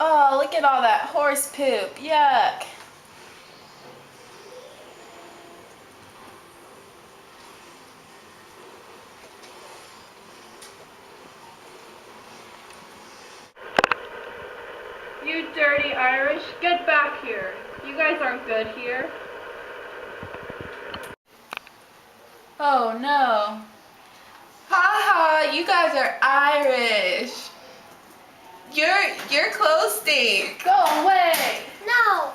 Oh, look at all that horse poop. Yuck. You dirty Irish, get back here. You guys aren't good here. Oh no. Ha ha, you guys are Irish. Your clothes stink. Go away. No.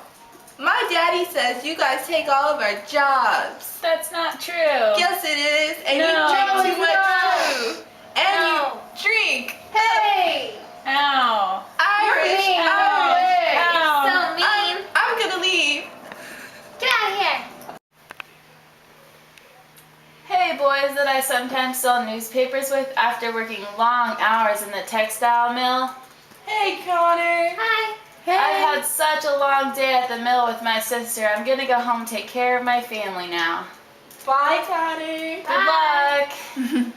My daddy says you guys take all of our jobs. That's not true. Yes, it is. And No, you drink it's too much not. too. And No. you drink. Hey. Ow. Irish. mean. Irish. Ow. Ow. So mean. I'm gonna leave. Get out of here. Hey, boys that I sometimes sell newspapers with after working long hours in the textile mill. Hey, Connor. Hi. I've had such a long day at the mill with my sister. I'm gonna go home and take care of my family now. Bye, Connor. Good luck.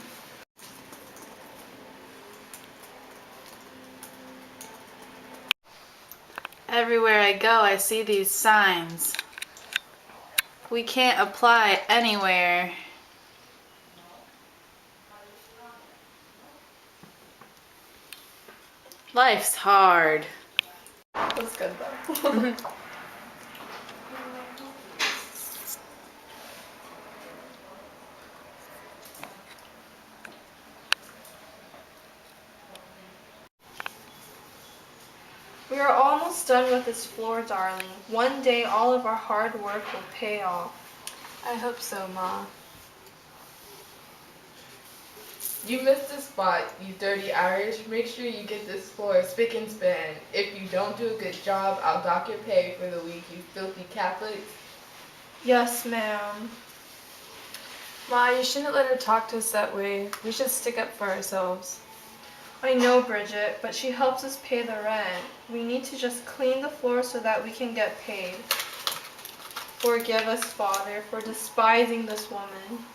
Everywhere I go, I see these signs. We can't apply anywhere. Life's hard. That's good though. We are almost done with this floor, darling. One day all of our hard work will pay off. I hope so, Ma. You missed a spot, you dirty Irish. Make sure you get this floor spick and span. If you don't do a good job, I'll dock your pay for the week, you filthy Catholics. Yes, ma'am. Ma, you shouldn't let her talk to us that way. We should stick up for ourselves. I know, Bridget, but she helps us pay the rent. We need to just clean the floor so that we can get paid. Forgive us, Father, for despising this woman.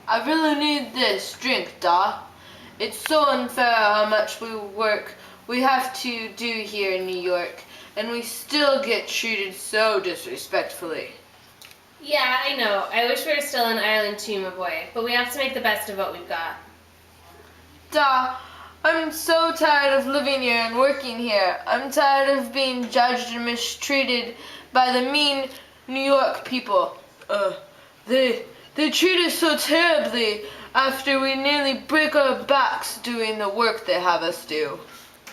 I really need this drink, Doc. It's so unfair how much work we have to do here in New York, and we still get treated so disrespectfully. Yeah, I know. I wish we were still in Ireland too, my boy, but we have to make the best of what we've got. Doc, I'm so tired of living here and working here. I'm tired of being judged and mistreated by the mean New York people. They treat us so terribly after we nearly break our backs doing the work they have us do.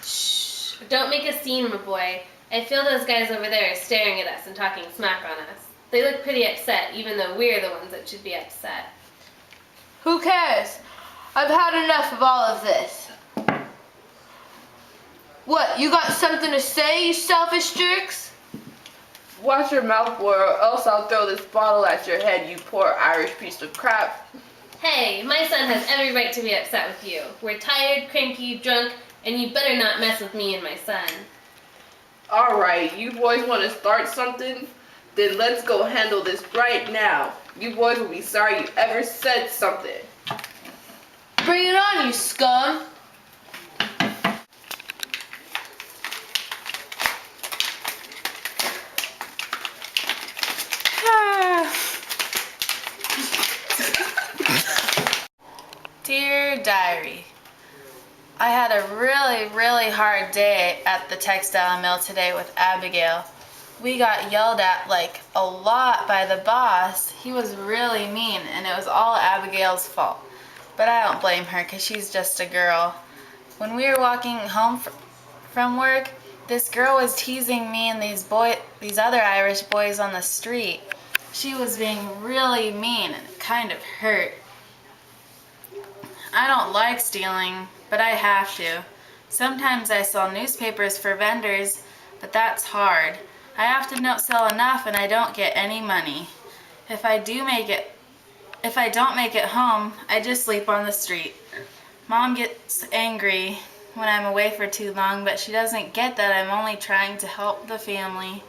Shh. Don't make a scene, my boy. I feel those guys over there are staring at us and talking smack on us. They look pretty upset, even though we're the ones that should be upset. Who cares? I've had enough of all of this. What, you got something to say, you selfish jerks? Watch your mouth, boy, or else I'll throw this bottle at your head, you poor Irish piece of crap. Hey, my son has every right to be upset with you. We're tired, cranky, drunk, and you better not mess with me and my son. Alright, you boys want to start something? Then let's go handle this right now. You boys will be sorry you ever said something. Bring it on, you scum! Dear Diary, I had a really hard day at the textile mill today with Abigail. We got yelled at like a lot by the boss. He was really mean and it was all Abigail's fault. But I don't blame her because she's just a girl. When we were walking home from work, this girl was teasing me and these other Irish boys on the street. She was being really mean and it kind of hurt. I don't like stealing, but I have to. Sometimes I sell newspapers for vendors, but that's hard. I have to sell enough and I don't get any money. If I don't make it home, I just sleep on the street. Mom gets angry when I'm away for too long, but she doesn't get that I'm only trying to help the family.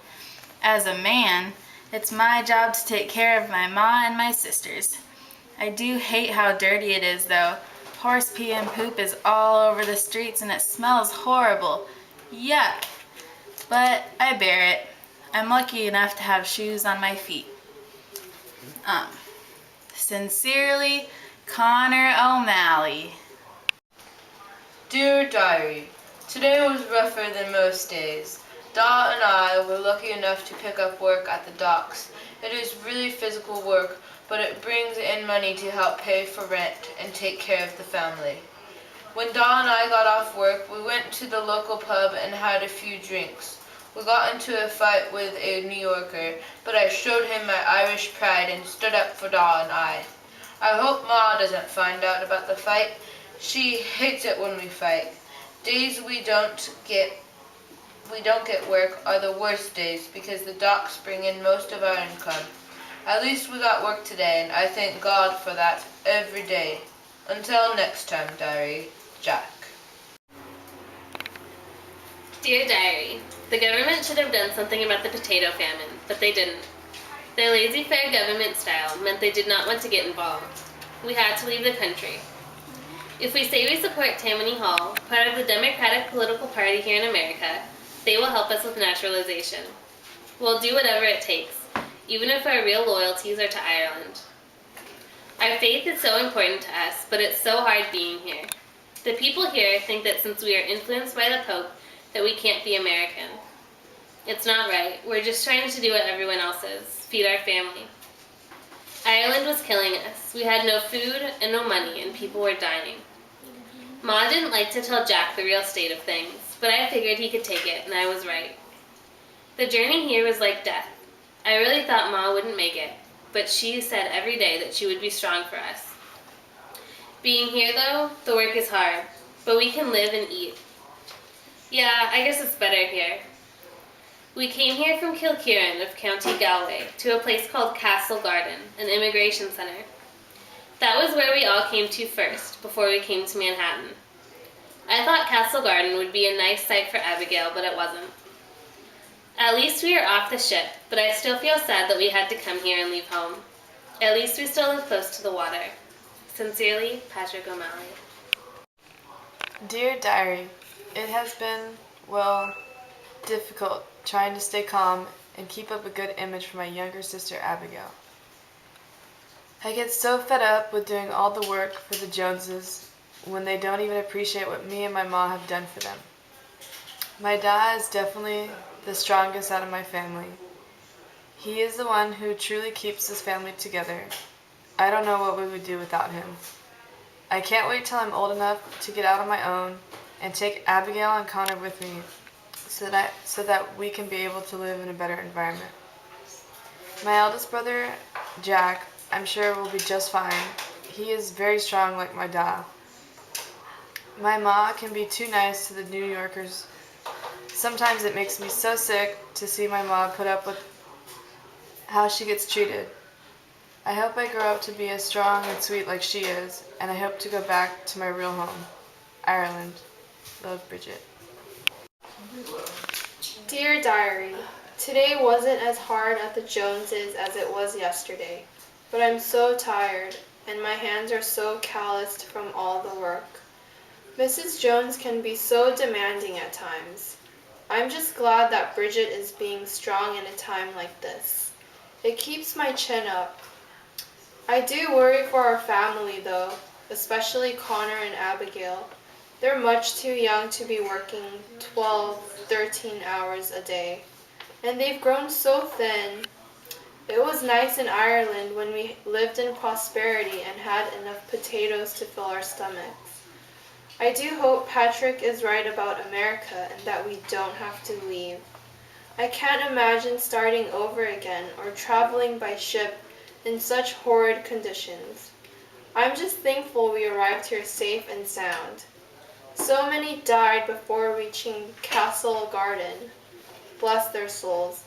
As a man, it's my job to take care of my ma and my sisters. I do hate how dirty it is, though. Horse pee and poop is all over the streets and it smells horrible. Yuck. But I bear it. I'm lucky enough to have shoes on my feet. Sincerely, Connor O'Malley. Dear Diary, today was rougher than most days. Dot and I were lucky enough to pick up work at the docks. It is really physical work, but it brings in money to help pay for rent and take care of the family. When Dot and I got off work, we went to the local pub and had a few drinks. We got into a fight with a New Yorker, but I showed him my Irish pride and stood up for Dot and I. I hope Ma doesn't find out about the fight. She hates it when we fight. Days we don't get work are the worst days because the docks bring in most of our income. At least we got work today, and I thank God for that every day. Until next time, Diary, Jack. Dear Diary, the government should have done something about the potato famine, but they didn't. Their laissez-faire government style meant they did not want to get involved. We had to leave the country. If we say we support Tammany Hall, part of the Democratic political party here in America, they will help us with naturalization. We'll do whatever it takes, even if our real loyalties are to Ireland. Our faith is so important to us, but it's so hard being here. The people here think that since we are influenced by the Pope, that we can't be American. It's not right. We're just trying to do what everyone else is, feed our family. Ireland was killing us. We had no food and no money, and people were dying. Ma didn't like to tell Jack the real state of things, but I figured he could take it, and I was right. The journey here was like death. I really thought Ma wouldn't make it, but she said every day that she would be strong for us. Being here, though, the work is hard, but we can live and eat. Yeah, I guess it's better here. We came here from Kilkieran of County Galway to a place called Castle Garden, an immigration center. That was where we all came to first, before we came to Manhattan. I thought Castle Garden would be a nice site for Abigail, but it wasn't. At least we are off the ship, but I still feel sad that we had to come here and leave home. At least we still live close to the water. Sincerely, Patrick O'Malley. Dear Diary, it has been, difficult trying to stay calm and keep up a good image for my younger sister Abigail. I get so fed up with doing all the work for the Joneses when they don't even appreciate what me and my mom have done for them. My dad is definitely the strongest out of my family. He is the one who truly keeps this family together. I don't know what we would do without him. I can't wait till I'm old enough to get out on my own and take Abigail and Connor with me so that we can be able to live in a better environment. My eldest brother, Jack, I'm sure will be just fine. He is very strong like my dad. My ma can be too nice to the New Yorkers. Sometimes it makes me so sick to see my ma put up with how she gets treated. I hope I grow up to be as strong and sweet like she is, and I hope to go back to my real home, Ireland. Love, Bridget. Dear Diary, today wasn't as hard at the Joneses as it was yesterday, but I'm so tired and my hands are so calloused from all the work. Mrs. Jones can be so demanding at times. I'm just glad that Bridget is being strong in a time like this. It keeps my chin up. I do worry for our family though, especially Connor and Abigail. They're much too young to be working 12, 13 hours a day. And they've grown so thin. It was nice in Ireland when we lived in prosperity and had enough potatoes to fill our stomachs. I do hope Patrick is right about America and that we don't have to leave. I can't imagine starting over again or traveling by ship in such horrid conditions. I'm just thankful we arrived here safe and sound. So many died before reaching Castle Garden. Bless their souls.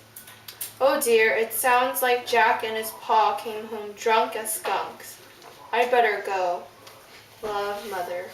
Oh dear, it sounds like Jack and his pa came home drunk as skunks. I'd better go. Love, Mother.